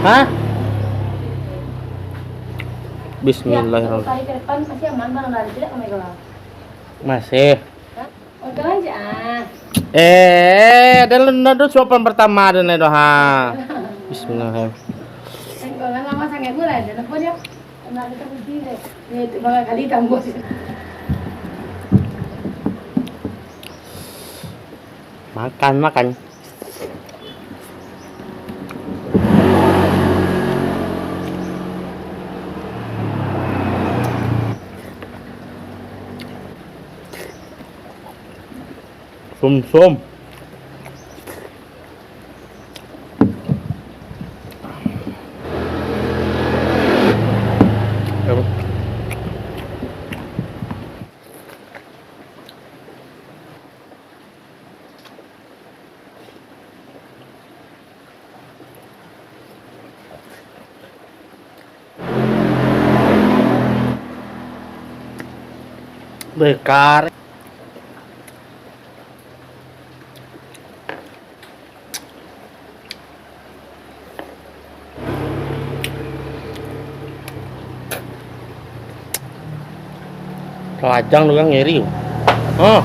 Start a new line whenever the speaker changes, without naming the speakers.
Hah?
Ya,
Bismillahirrahmanirrahim.
kali ke depan masih aman bang dari tidak kami kalau.
Masih.
Oke aja.
Dan lu sopan pertama dan itu ha. Bismillahirrahmanirrahim.
Kalau lama sangat gula ada apa dia? Karena kita pergi deh. Ini itu bang kali tambah.
Makan, makan. Sum-sum. Bekar. Kelajang lu yang ngiri. Oh.